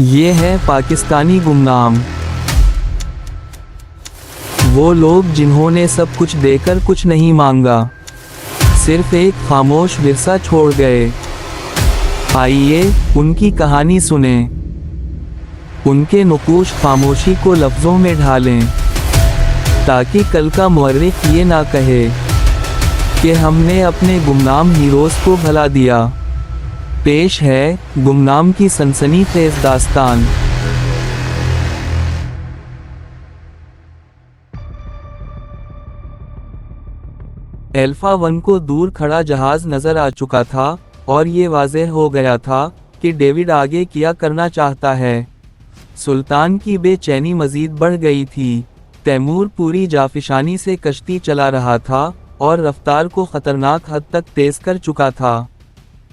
ये है पाकिस्तानी गुमनाम, वो लोग जिन्होंने सब कुछ देकर कुछ नहीं मांगा, सिर्फ एक खामोश विरसा छोड़ गए। आइए उनकी कहानी सुने, उनके नुकूश खामोशी को लफ्ज़ों में ढालें, ताकि कल का मुअर्रिख ये ना कहे कि हमने अपने गुमनाम हीरोज़ को भला दिया। पेश है गुमनाम की सनसनीखेज़ दास्तान। अल्फा 1 को दूर खड़ा जहाज नजर आ चुका था और ये वाज़ेह हो गया था कि डेविड आगे क्या करना चाहता है। सुल्तान की बेचैनी मजीद बढ़ गई थी। तैमूर पूरी जाफिशानी से कश्ती चला रहा था और रफ्तार को खतरनाक हद तक तेज कर चुका था।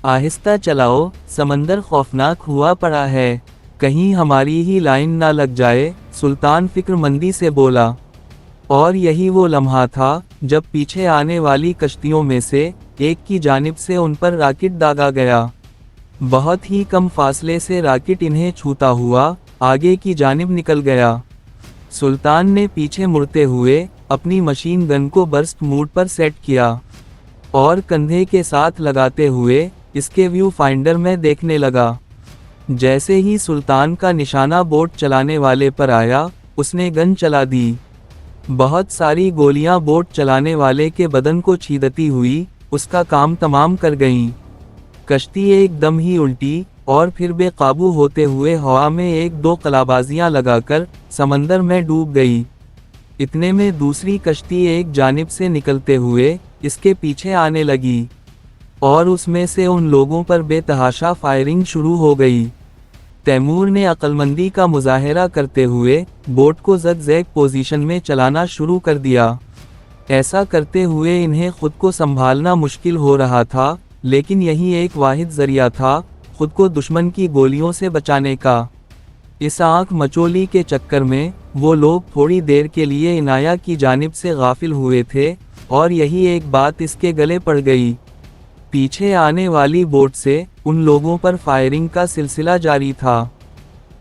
आहिस्ता चलाओ, समंदर खौफनाक हुआ पड़ा है, कहीं हमारी ही लाइन ना लग जाए, सुल्तान फिक्रमंदी से बोला। और यही वो लम्हा था जब पीछे आने वाली कश्तियों में से एक की जानिब से उन पर राकेट दागा गया। बहुत ही कम फासले से राकेट इन्हें छूता हुआ आगे की जानिब निकल गया। सुल्तान ने पीछे मुड़ते हुए अपनी मशीन गन को बर्स्ट मोड पर सेट किया और कंधे के साथ लगाते हुए इसके व्यू फाइंडर में देखने लगा। जैसे ही सुल्तान का निशाना बोट चलाने वाले पर आया, उसने गन चला दी। बहुत सारी गोलियां बोट चलाने वाले के बदन को छीदती हुई उसका काम तमाम कर गईं। कश्ती एकदम ही उल्टी और फिर बेकाबू होते हुए हवा में एक दो कलाबाजियां लगाकर समंदर में डूब गई। इतने में दूसरी कश्ती एक जानिब से निकलते हुए इसके पीछे आने लगी और उसमें से उन लोगों पर बेतहाशा फायरिंग शुरू हो गई। तैमूर ने अक्लमंदी का मुजाहिरा करते हुए बोट को ज़ग-ज़ैग पोजीशन में चलाना शुरू कर दिया। ऐसा करते हुए इन्हें खुद को संभालना मुश्किल हो रहा था, लेकिन यही एक वाहिद ज़रिया था खुद को दुश्मन की गोलियों से बचाने का। इस आँख मचोली के चक्कर में वो लोग थोड़ी देर के लिए इनाया की जानिब से गाफिल हुए थे और यही एक बात इसके गले पड़ गई। पीछे आने वाली बोट से उन लोगों पर फायरिंग का सिलसिला जारी था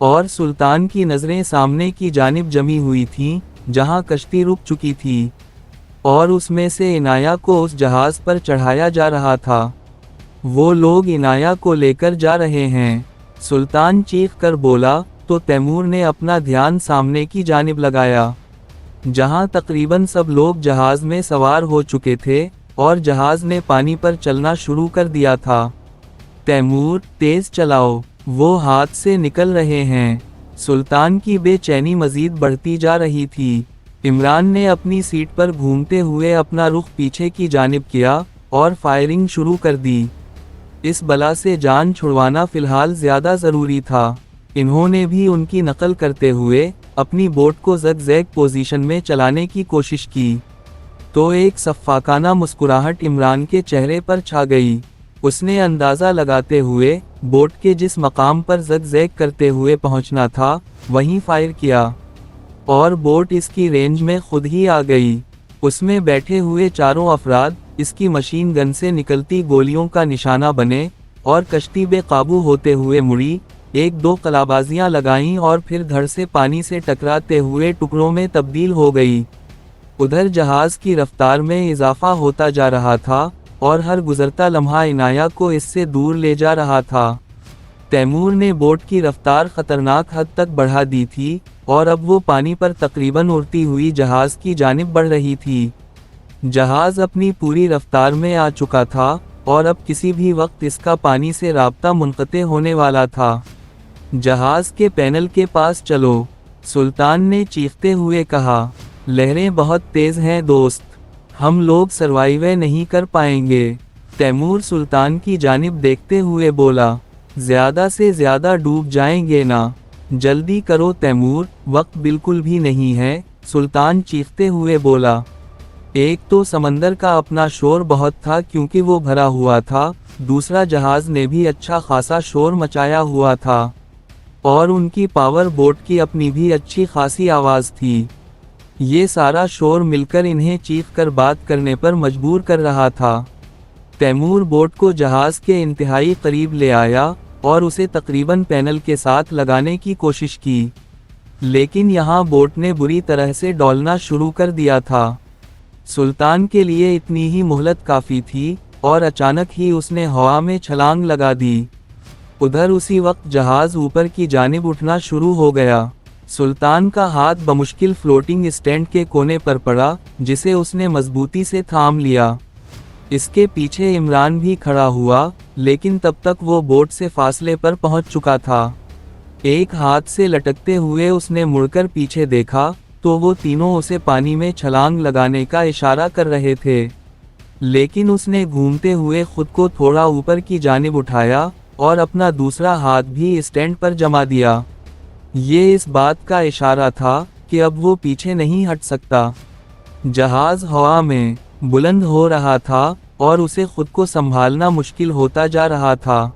और सुल्तान की नज़रें सामने की जानिब जमी हुई थीं, जहां कश्ती रुक चुकी थी और उसमें से इनाया को उस जहाज़ पर चढ़ाया जा रहा था। वो लोग इनाया को लेकर जा रहे हैं, सुल्तान चीख कर बोला तो तैमूर ने अपना ध्यान सामने की जानिब लगाया, जहां तकरीबन सब लोग जहाज़ में सवार हो चुके थे और जहाज़ ने पानी पर चलना शुरू कर दिया था। तैमूर, तेज़ चलाओ, वो हाथ से निकल रहे हैं। सुल्तान की बेचैनी मजीद बढ़ती जा रही थी। इमरान ने अपनी सीट पर घूमते हुए अपना रुख पीछे की जानिब किया और फायरिंग शुरू कर दी। इस बला से जान छुड़वाना फ़िलहाल ज़्यादा ज़रूरी था। इन्होंने भी उनकी नकल करते हुए अपनी बोट को ज़ग-ज़ैग पोजीशन में चलाने की कोशिश की तो एक सफ़ाकाना मुस्कुराहट इमरान के चेहरे पर छा गई। उसने अंदाज़ा लगाते हुए बोट के जिस मकाम पर ज़ग-ज़ैग करते हुए पहुंचना था वहीं फायर किया और बोट इसकी रेंज में खुद ही आ गई। उसमें बैठे हुए चारों अफराद इसकी मशीन गन से निकलती गोलियों का निशाना बने और कश्ती बेकाबू होते हुए मुड़ी, एक दो कलाबाजियां लगाईं और फिर धड़ से पानी से टकराते हुए टुकड़ों में तब्दील हो गई। उधर जहाज़ की रफ्तार में इजाफा होता जा रहा था और हर गुजरता लम्हा इनाया को इससे दूर ले जा रहा था। तैमूर ने बोट की रफ्तार खतरनाक हद तक बढ़ा दी थी और अब वो पानी पर तकरीबन उड़ती हुई जहाज़ की जानिब बढ़ रही थी। जहाज़ अपनी पूरी रफ्तार में आ चुका था और अब किसी भी वक्त इसका पानी से राब्ता मुनक़ते होने वाला था। जहाज़ के पैनल के पास चलो, सुल्तान ने चीखते हुए कहा। लहरें बहुत तेज़ हैं दोस्त, हम लोग सर्वाइव नहीं कर पाएंगे। तैमूर सुल्तान की जानिब देखते हुए बोला, ज़्यादा से ज़्यादा डूब जाएंगे ना, जल्दी करो तैमूर, वक्त बिल्कुल भी नहीं है, सुल्तान चीखते हुए बोला। एक तो समंदर का अपना शोर बहुत था क्योंकि वो भरा हुआ था, दूसरा जहाज़ ने भी अच्छा खासा शोर मचाया हुआ था और उनकी पावर बोट की अपनी भी अच्छी खासी आवाज़ थी। ये सारा शोर मिलकर इन्हें चीख कर बात करने पर मजबूर कर रहा था। तैमूर बोट को जहाज़ के इंतहाई करीब ले आया और उसे तकरीबन पैनल के साथ लगाने की कोशिश की, लेकिन यहाँ बोट ने बुरी तरह से डोलना शुरू कर दिया था। सुल्तान के लिए इतनी ही मोहलत काफ़ी थी, और अचानक ही उसने हवा में छलांग लगा दी। उधर उसी वक्त जहाज़ ऊपर की जानिब उठना शुरू हो गया। सुल्तान का हाथ बमुश्किल फ्लोटिंग स्टैंड के कोने पर पड़ा, जिसे उसने मजबूती से थाम लिया। इसके पीछे इमरान भी खड़ा हुआ, लेकिन तब तक वो बोट से फासले पर पहुंच चुका था। एक हाथ से लटकते हुए उसने मुड़कर पीछे देखा, तो वो तीनों उसे पानी में छलांग लगाने का इशारा कर रहे थे। लेकिन उसने घूमते हुए खुद को थोड़ा ऊपर की जानिब उठाया और अपना दूसरा हाथ भी स्टैंड पर जमा दिया। ये इस बात का इशारा था कि अब वो पीछे नहीं हट सकता। जहाज़ हवा में बुलंद हो रहा था और उसे खुद को संभालना मुश्किल होता जा रहा था।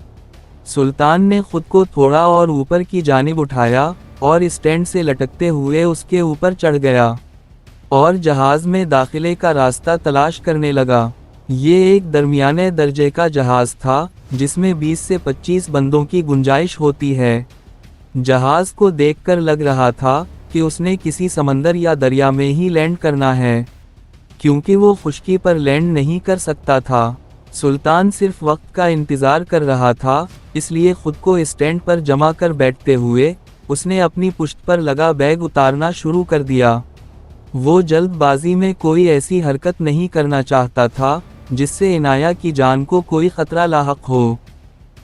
सुल्तान ने खुद को थोड़ा और ऊपर की जानिब उठाया और स्टैंड से लटकते हुए उसके ऊपर चढ़ गया और जहाज़ में दाखिले का रास्ता तलाश करने लगा। ये एक दरमियाने दर्जे का जहाज़ था, जिसमें 20 से 25 बंदों की गुंजाइश होती है। जहाज़ को देखकर लग रहा था कि उसने किसी समंदर या दरिया में ही लैंड करना है, क्योंकि वो खुश्की पर लैंड नहीं कर सकता था। सुल्तान सिर्फ वक्त का इंतज़ार कर रहा था, इसलिए खुद को स्टैंड पर जमा कर बैठते हुए उसने अपनी पुश्त पर लगा बैग उतारना शुरू कर दिया। वो जल्दबाजी में कोई ऐसी हरकत नहीं करना चाहता था जिससे इनाया की जान को कोई खतरा लाहक हो,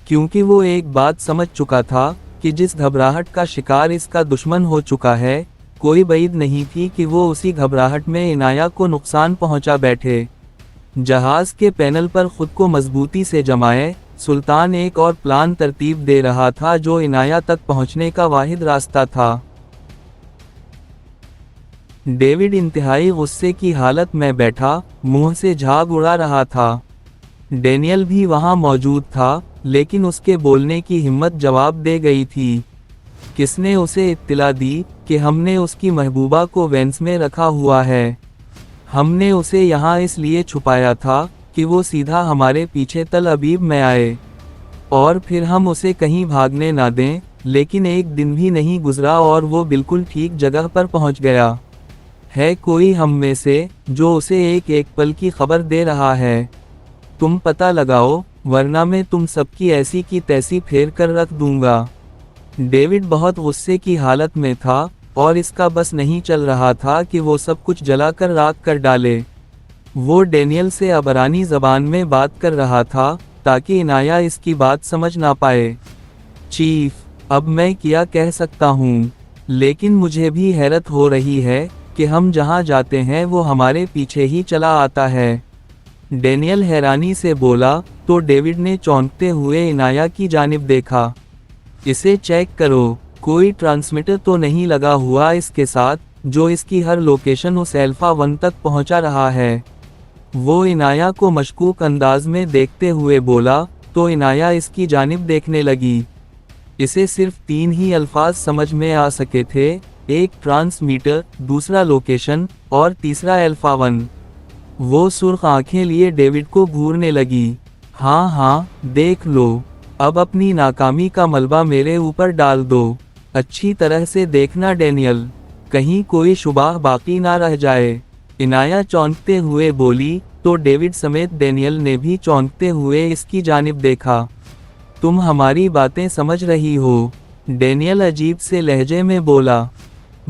क्योंकि वो एक बात समझ चुका था कि जिस घबराहट का शिकार इसका दुश्मन हो चुका है, कोई बईद नहीं थी कि वो उसी घबराहट में इनाया को नुकसान पहुंचा बैठे। जहाज़ के पैनल पर खुद को मजबूती से जमाए सुल्तान एक और प्लान तरतीब दे रहा था, जो इनाया तक पहुंचने का वाहिद रास्ता था। डेविड इंतहाई गुस्से की हालत में बैठा, मुंह से झाग उड़ा रहा था। डेनियल भी वहां मौजूद था, लेकिन उसके बोलने की हिम्मत जवाब दे गई थी। किसने उसे इत्तला दी कि हमने उसकी महबूबा को वेंस में रखा हुआ है? हमने उसे यहाँ इसलिए छुपाया था कि वो सीधा हमारे पीछे तल अबीब में आए, और फिर हम उसे कहीं भागने ना दें। लेकिन एक दिन भी नहीं गुजरा और वो बिल्कुल ठीक जगह पर पहुँच गया। है कोई हम में से जो उसे एक एक पल की खबर दे रहा है? तुम पता लगाओ, वरना मैं तुम सबकी ऐसी की तैसी फेर कर रख दूंगा। डेविड बहुत गुस्से की हालत में था और इसका बस नहीं चल रहा था कि वो सब कुछ जलाकर राख कर डाले। वो डेनियल से अबरानी ज़बान में बात कर रहा था ताकि इनाया इसकी बात समझ ना पाए। चीफ, अब मैं क्या कह सकता हूँ, लेकिन मुझे भी हैरत हो रही है कि हम जहाँ जाते हैं वो हमारे पीछे ही चला आता है। डेनियल हैरानी से बोला, तो डेविड ने चौंकते हुए इनाया की जानिब देखा। इसे चेक करो, कोई ट्रांसमीटर तो नहीं लगा हुआ इसके साथ, जो इसकी हर लोकेशन उस अल्फा 1 तक पहुंचा रहा है। वो इनाया को मशकूक अंदाज में देखते हुए बोला, तो इनाया इसकी जानिब देखने लगी। इसे सिर्फ 3 ही अल्फाज समझ में आ सके थे, एक ट्रांसमीटर, दूसरा लोकेशन और तीसरा अल्फा 1। वो सुर्ख आंखें लिए डेविड को घूरने लगी। हाँ, देख लो, अब अपनी नाकामी का मलबा मेरे ऊपर डाल दो। अच्छी तरह से देखना डेनियल, कहीं कोई शुबाह बाकी ना रह जाए। इनाया चौंकते हुए बोली, तो डेविड समेत डेनियल ने भी चौंकते हुए इसकी जानिब देखा। तुम हमारी बातें समझ रही हो? डेनियल अजीब से लहजे में बोला।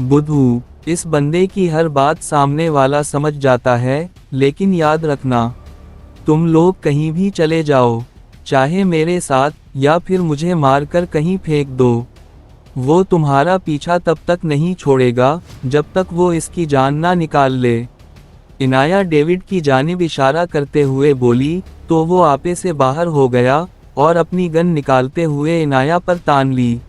बुद्धू, इस बंदे की हर बात सामने वाला समझ जाता है, लेकिन याद रखना, तुम लोग कहीं भी चले जाओ, चाहे मेरे साथ या फिर मुझे मारकर कहीं फेंक दो, वो तुम्हारा पीछा तब तक नहीं छोड़ेगा जब तक वो इसकी जान ना निकाल ले। इनाया डेविड की जानिब इशारा करते हुए बोली, तो वो आपे से बाहर हो गया और अपनी गन निकालते हुए इनाया पर तान ली।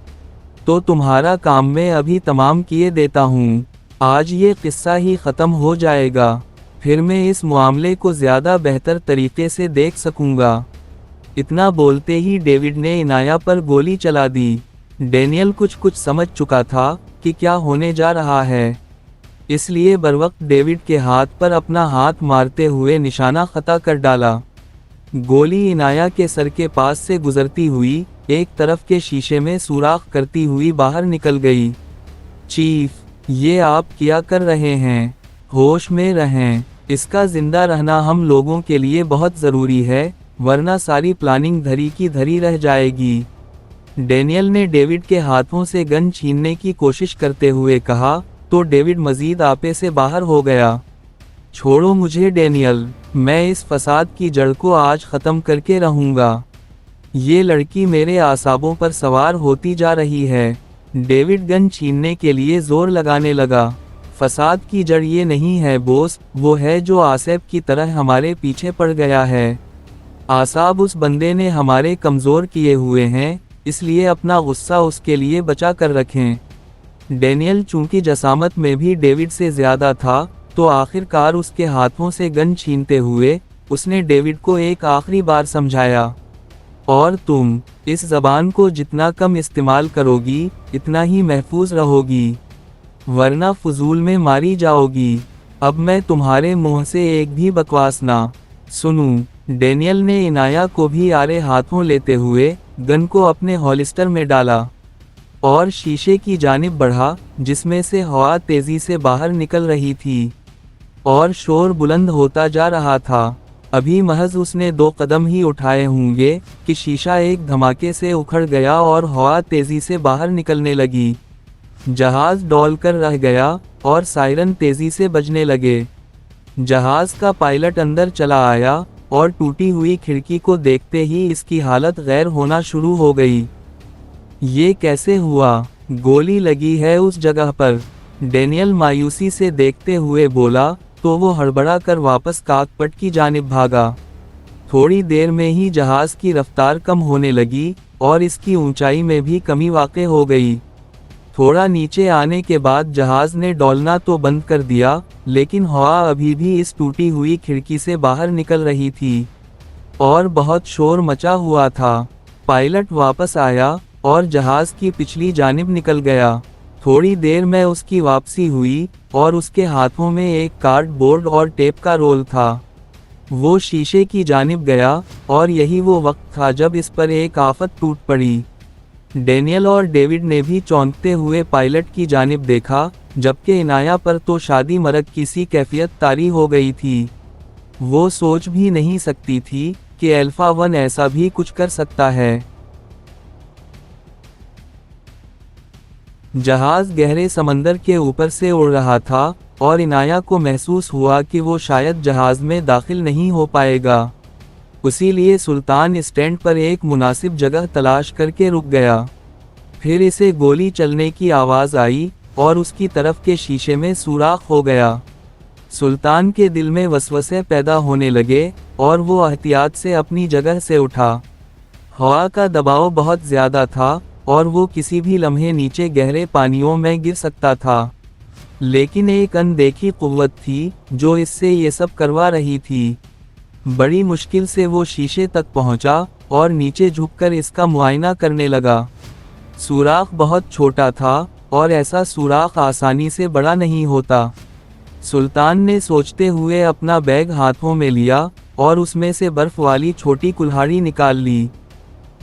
तो तुम्हारा काम मैं अभी तमाम किए देता हूँ, आज ये किस्सा ही ख़त्म हो जाएगा, फिर मैं इस मामले को ज़्यादा बेहतर तरीके से देख सकूँगा। इतना बोलते ही डेविड ने इनाया पर गोली चला दी। डेनियल कुछ समझ चुका था कि क्या होने जा रहा है, इसलिए बरवक्त डेविड के हाथ पर अपना हाथ मारते हुए निशाना खता कर डाला। गोली इनाया के सर के पास से गुजरती हुई एक तरफ के शीशे में सुराख करती हुई बाहर निकल गई। चीफ, ये आप क्या कर रहे हैं? होश में रहें, इसका जिंदा रहना हम लोगों के लिए बहुत ज़रूरी है, वरना सारी प्लानिंग धरी की धरी रह जाएगी। डैनियल ने डेविड के हाथों से गन छीनने की कोशिश करते हुए कहा, तो डेविड मजीद आपे से बाहर हो गया। छोड़ो मुझे डैनियल, मैं इस फसाद की जड़ को आज ख़त्म करके रहूँगा। ये लड़की मेरे आसाबों पर सवार होती जा रही है। डेविड गन छीनने के लिए जोर लगाने लगा। फसाद की जड़ ये नहीं है बॉस, वो है जो आसिफ की तरह हमारे पीछे पड़ गया है। आसाब उस बंदे ने हमारे कमज़ोर किए हुए हैं, इसलिए अपना गुस्सा उसके लिए बचा कर रखें। डैनियल चूंकि जसामत में भी डेविड से ज़्यादा था, तो आखिरकार उसके हाथों से गन छीनते हुए उसने डेविड को एक आखिरी बार समझाया, और तुम इस ज़बान को जितना कम इस्तेमाल करोगी इतना ही महफूज रहोगी, वरना फजूल में मारी जाओगी। अब मैं तुम्हारे मुंह से एक भी बकवास ना सुनूं। डैनियल ने इनाया को भी आरे हाथों लेते हुए गन को अपने हॉलिस्टर में डाला और शीशे की जानिब बढ़ा, जिसमें से हवा तेज़ी से बाहर निकल रही थी और शोर बुलंद होता जा रहा था। अभी महज उसने 2 कदम ही उठाए होंगे कि शीशा एक धमाके से उखड़ गया और हवा तेज़ी से बाहर निकलने लगी। जहाज़ डोल कर रह गया और सायरन तेज़ी से बजने लगे। जहाज़ का पायलट अंदर चला आया और टूटी हुई खिड़की को देखते ही इसकी हालत गैर होना शुरू हो गई। ये कैसे हुआ? गोली लगी है उस जगह पर। डैनियल मायूसी से देखते हुए बोला, तो वो हड़बड़ा कर वापस काकपट की जानिब भागा। थोड़ी देर में ही जहाज़ की रफ्तार कम होने लगी और इसकी ऊंचाई में भी कमी वाक़ई हो गई। थोड़ा नीचे आने के बाद जहाज़ ने डोलना तो बंद कर दिया, लेकिन हवा अभी भी इस टूटी हुई खिड़की से बाहर निकल रही थी और बहुत शोर मचा हुआ था। पायलट वापस आया और जहाज़ की पिछली जानिब निकल गया। थोड़ी देर में उसकी वापसी हुई और उसके हाथों में एक कार्डबोर्ड और टेप का रोल था। वो शीशे की जानिब गया और यही वो वक्त था जब इस पर एक आफत टूट पड़ी। डैनियल और डेविड ने भी चौंकते हुए पायलट की जानिब देखा, जबकि इनाया पर तो शादी मरग की सी कैफियत तारी हो गई थी। वो सोच भी नहीं सकती थी कि अल्फा 1 ऐसा भी कुछ कर सकता है। जहाज़ गहरे समंदर के ऊपर से उड़ रहा था और इनाया को महसूस हुआ कि वो शायद जहाज़ में दाखिल नहीं हो पाएगा। उसीलिए सुल्तान स्टैंड पर एक मुनासिब जगह तलाश करके रुक गया। फिर इसे गोली चलने की आवाज़ आई और उसकी तरफ के शीशे में सुराख हो गया। सुल्तान के दिल में वसवसे पैदा होने लगे और वो एहतियात से अपनी जगह से उठा। हवा का दबाव बहुत ज़्यादा था और वो किसी भी लम्हे नीचे गहरे पानियों में गिर सकता था, लेकिन एक अनदेखी कुव्वत थी जो इससे ये सब करवा रही थी। बड़ी मुश्किल से वो शीशे तक पहुंचा और नीचे झुककर इसका मुआयना करने लगा। सुराख बहुत छोटा था और ऐसा सुराख आसानी से बड़ा नहीं होता। सुल्तान ने सोचते हुए अपना बैग हाथों में लिया और उसमें से बर्फ वाली छोटी कुल्हाड़ी निकाल ली,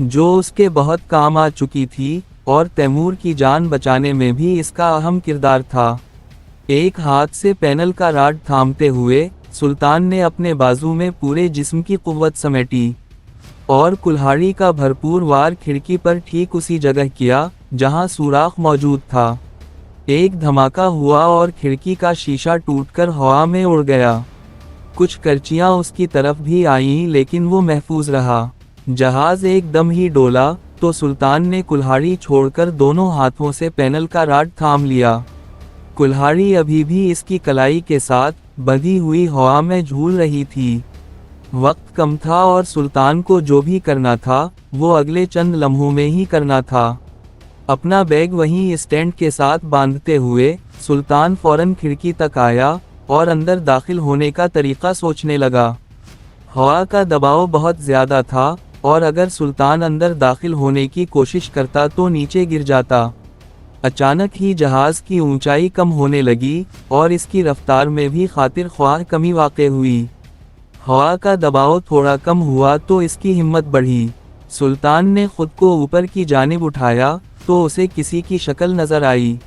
जो उसके बहुत काम आ चुकी थी और तैमूर की जान बचाने में भी इसका अहम किरदार था। एक हाथ से पैनल का राड थामते हुए सुल्तान ने अपने बाजू में पूरे जिस्म की कुव्वत समेटी और कुल्हाड़ी का भरपूर वार खिड़की पर ठीक उसी जगह किया जहां सुराख मौजूद था। एक धमाका हुआ और खिड़की का शीशा टूटकर हवा में उड़ गया। कुछ करचियां उसकी तरफ भी आईं, लेकिन वो महफूज रहा। जहाज एकदम ही डोला तो सुल्तान ने कुल्हाड़ी छोड़कर दोनों हाथों से पैनल का राड थाम लिया। कुल्हाड़ी अभी भी इसकी कलाई के साथ बंधी हुई हवा में झूल रही थी। वक्त कम था और सुल्तान को जो भी करना था वो अगले चंद लम्हों में ही करना था। अपना बैग वहीं स्टैंड के साथ बांधते हुए सुल्तान फौरन खिड़की तक आया और अंदर दाखिल होने का तरीका सोचने लगा। हवा का दबाव बहुत ज़्यादा था और अगर सुल्तान अंदर दाखिल होने की कोशिश करता तो नीचे गिर जाता। अचानक ही जहाज़ की ऊंचाई कम होने लगी और इसकी रफ्तार में भी खातिर ख्वाह कमी वाक़ई हुई। हवा का दबाव थोड़ा कम हुआ तो इसकी हिम्मत बढ़ी। सुल्तान ने खुद को ऊपर की जानिब उठाया तो उसे किसी की शक्ल नजर आई।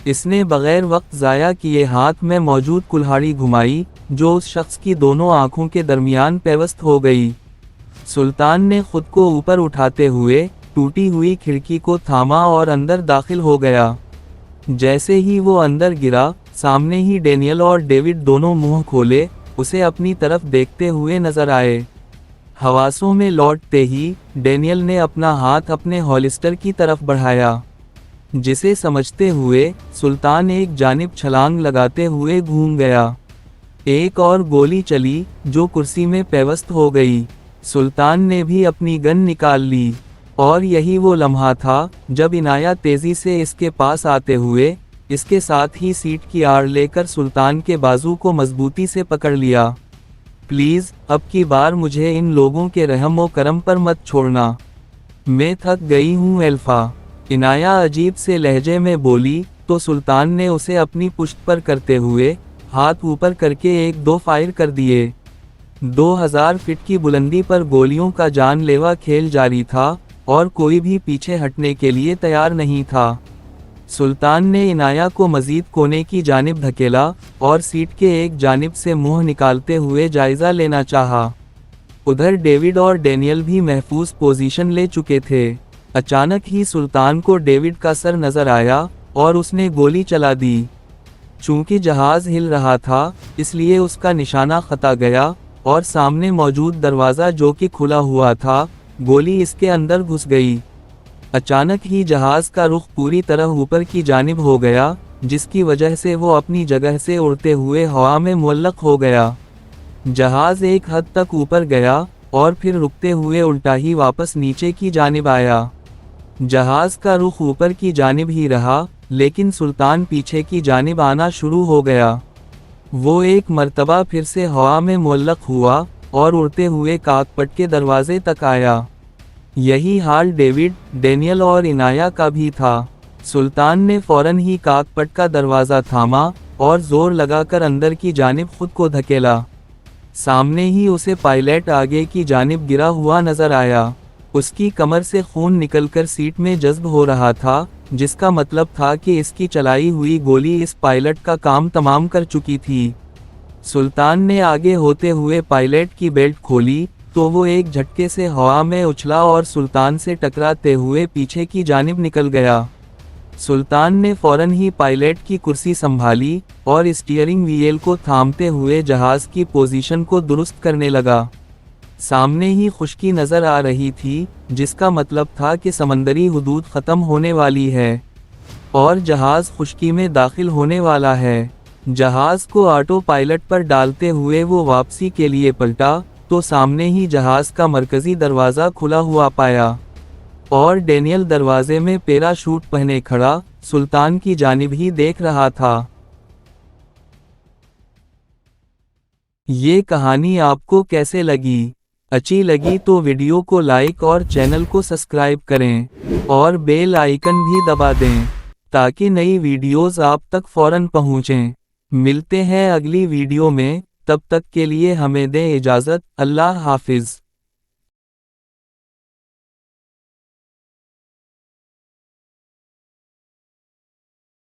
इसने बगैर वक्त ज़ाया किए हाथ में मौजूद कुल्हाड़ी घुमाई, जो उस शख्स की दोनों आंखों के दरमियान पेवस्त हो गई। सुल्तान ने खुद को ऊपर उठाते हुए टूटी हुई खिड़की को थामा और अंदर दाखिल हो गया। जैसे ही वो अंदर गिरा, सामने ही डेनियल और डेविड दोनों मुंह खोले उसे अपनी तरफ देखते हुए नजर आए। हवासों में लौटते ही डेनियल ने अपना हाथ अपने हॉलिस्टर की तरफ बढ़ाया, जिसे समझते हुए सुल्तान एक जानिब छलांग लगाते हुए घूम गया। एक और गोली चली जो कुर्सी में पेवस्त हो गई। सुल्तान ने भी अपनी गन निकाल ली और यही वो लम्हा था जब इनाया तेजी से इसके पास आते हुए इसके साथ ही सीट की आड़ लेकर सुल्तान के बाजू को मजबूती से पकड़ लिया। प्लीज़ अब की बार मुझे इन लोगों के रहम व करम पर मत छोड़ना, मैं थक गई हूँ एल्फा, इनाया अजीब से लहजे में बोली तो सुल्तान ने उसे अपनी पुश्त पर करते हुए हाथ ऊपर करके 1-2 फायर कर दिए। 2000 फीट की बुलंदी पर गोलियों का जानलेवा खेल जारी था और कोई भी पीछे हटने के लिए तैयार नहीं था। सुल्तान ने इनाया को मजीद कोने की जानिब धकेला और सीट के एक जानिब से मुंह निकालते हुए जायजा लेना चाहा। उधर डेविड और डेनियल भी महफूज पोजीशन ले चुके थे। अचानक ही सुल्तान को डेविड का सर नजर आया और उसने गोली चला दी। चूंकि जहाज हिल रहा था, इसलिए उसका निशाना खता गया और सामने मौजूद दरवाज़ा जो कि खुला हुआ था, गोली इसके अंदर घुस गई। अचानक ही जहाज का रुख पूरी तरह ऊपर की जानिब हो गया, जिसकी वजह से वो अपनी जगह से उड़ते हुए हवा में मुअल्लक हो गया। जहाज एक हद तक ऊपर गया और फिर रुकते हुए उल्टा ही वापस नीचे की जानिब आया। जहाज का रुख ऊपर की जानिब ही रहा, लेकिन सुल्तान पीछे की जानिब आना शुरू हो गया। वो एक मर्तबा फिर से हवा में मुअल्लक हुआ और उड़ते हुए काकपट के दरवाजे तक आया। यही हाल डेविड, डेनियल और इनाया का भी था। सुल्तान ने फौरन ही काकपट का दरवाज़ा थामा और जोर लगाकर अंदर की जानिब खुद को धकेला। सामने ही उसे पायलट आगे की जानिब गिरा हुआ नजर आया। उसकी कमर से खून निकलकर सीट में जज्ब हो रहा था, जिसका मतलब था कि इसकी चलाई हुई गोली इस पायलट का काम तमाम कर चुकी थी। सुल्तान ने आगे होते हुए पायलट की बेल्ट खोली तो वो एक झटके से हवा में उछला और सुल्तान से टकराते हुए पीछे की जानिब निकल गया। सुल्तान ने फौरन ही पायलट की कुर्सी संभाली और स्टीयरिंग व्हील को थामते हुए जहाज की पोजीशन को दुरुस्त करने लगा। सामने ही खुश्की नजर आ रही थी, जिसका मतलब था कि समंदरी हुदूद ख़त्म होने वाली है और जहाज खुश्की में दाखिल होने वाला है। जहाज को ऑटो पायलट पर डालते हुए वो वापसी के लिए पलटा तो सामने ही जहाज का मरकजी दरवाज़ा खुला हुआ पाया और डेनियल दरवाजे में पैराशूट पहने खड़ा सुल्तान की जानिब ही देख रहा था। ये कहानी आपको कैसे लगी? अच्छी लगी तो वीडियो को लाइक और चैनल को सब्सक्राइब करें और बेल आइकन भी दबा दें ताकि नई वीडियोस आप तक फौरन पहुंचें। मिलते हैं अगली वीडियो में, तब तक के लिए हमें दें इजाज़त। अल्लाह हाफिज़।